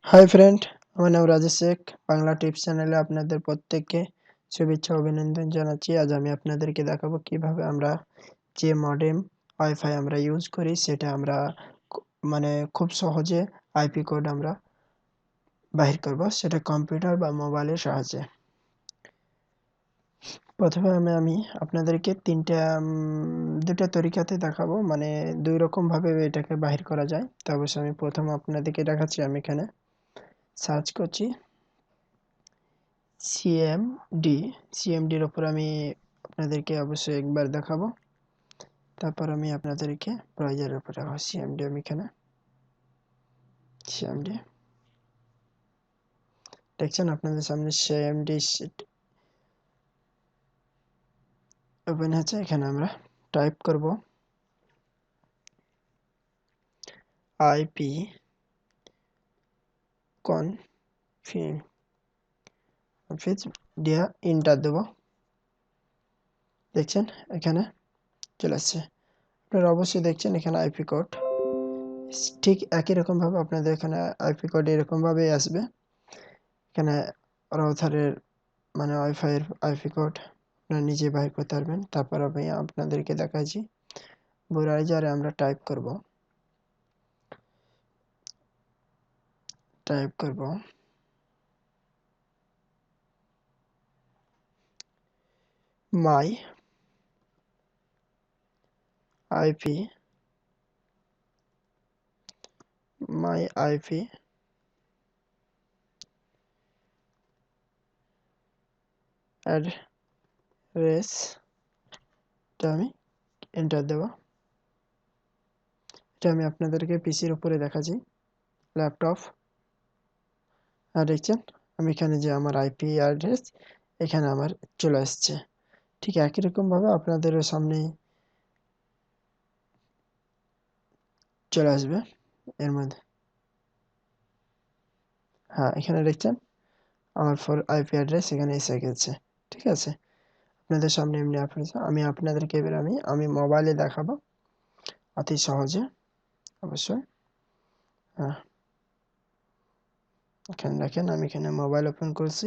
Hi friend, আমার নাম Rajesh Sheikh. Bangla tips চ্যানেলে আপনাদের প্রত্যেককে শুভেচ্ছা অভিনন্দন জানাচ্ছি। আজ আমি আপনাদেরকে দেখাবো কিভাবে আমরা যে মডেম ওয়াইফাই আমরা ইউজ করি সেটা আমরা খুব সহজে আইপি কোড আমরা বাহির করব, সেটা কম্পিউটার বা মোবাইলের সাহায্যে। প্রথমে আমি আপনাদেরকে দুটা তরিকাতে দেখাবো, মানে দুই রকমভাবে এটাকে বাহির করা যায়। তো অবশ্যই আমি প্রথম আপনাদেরকে দেখাচ্ছি। আমি এখানে সার্চ করছি সিএমডির ওপর আমি আপনাদেরকে অবশ্যই একবার দেখাবো। তারপর আমি আপনাদেরকে ব্রাউজারের উপর দেখাবো। সিএমডি আমি এখানে সিএমডি দেখছেন আপনাদের সামনে সিএমডি ওপেন হয়েছে। এখানে আমরা টাইপ করব আইপি কনফিগ দিয়ে এন্টার দেব। দেখছেন এখানে চলে আসছে। আপনারা অবশ্যই দেখছেন এখানে আইপি কোড ঠিক একই রকম ভাবে আপনাদের এখানে আইপি কোড এরকম ভাবেই আসবে। এখানে রাউটারের মানে ওয়াইফাই এর আইপি কোড আপনারা নিজে বাইর করতে পারবেন। তারপর আমি আপনাদেরকে দেখাচ্ছি ব্রাউজারে আমরা টাইপ করব মাই আইপি অ্যাড্রেস আমি এন্টার দেব। এটা আমি আপনাদেরকে পিসির উপরে দেখাচ্ছি, ল্যাপটপ। আর দেখছেন আমি এখানে যে আমার আইপি অ্যাড্রেস এখানে আমার চলে আসছে। ঠিক একই রকম ভাবে আপনাদেরও সামনে চলে আসবে এর মধ্যে। হ্যাঁ, এখানে দেখছেন আমার আইপি অ্যাড্রেস এখানে এসে গেছে। ঠিক আছে, আপনাদের সামনে এমনি আমি আপনাদেরকে এবার আমি মোবাইলে দেখাবো অতি সহজে। অবশ্যই হ্যাঁ, এখানে দেখেন আমি এখানে মোবাইল ওপেন করছি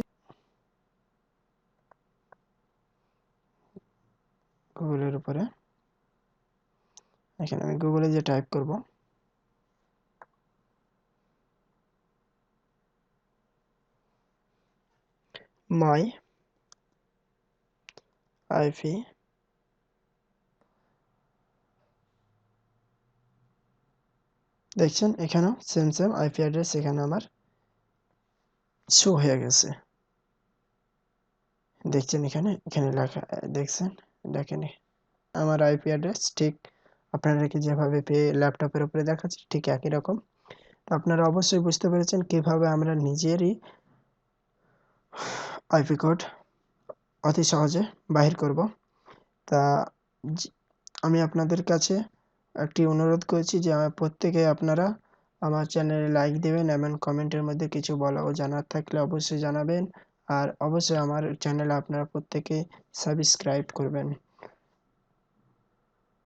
গুগলের উপরে। এখানে আমি গুগলে যে টাইপ করব মাই আইপি দেখছেন এখানেও সেম আইপি অ্যাড্রেস এখানে আমার শো হয়ে গেছে। দেখছেন এখানে লেখা দেখছেন, দেখেন আমার আইপি অ্যাড্রেস ঠিক আপনাদেরকে যেভাবে ল্যাপটপের উপরে দেখাচ্ছি ঠিক একই রকম। তো আপনারা অবশ্যই বুঝতে পেরেছেন কিভাবে আমরা নিজেরই আইপি কোড অতি সহজে বাহির করব। তা আমি আপনাদের কাছে একটি অনুরোধ করছি যে প্রত্যেকে আপনারা আমার চ্যানেলে লাইক দেবেন এবং কমেন্টের মধ্যে কিছু বলা ও জানার থাকলে অবশ্যই জানাবেন। আর অবশ্যই আমার চ্যানেলে আপনারা প্রত্যেকে সাবস্ক্রাইব করবেন।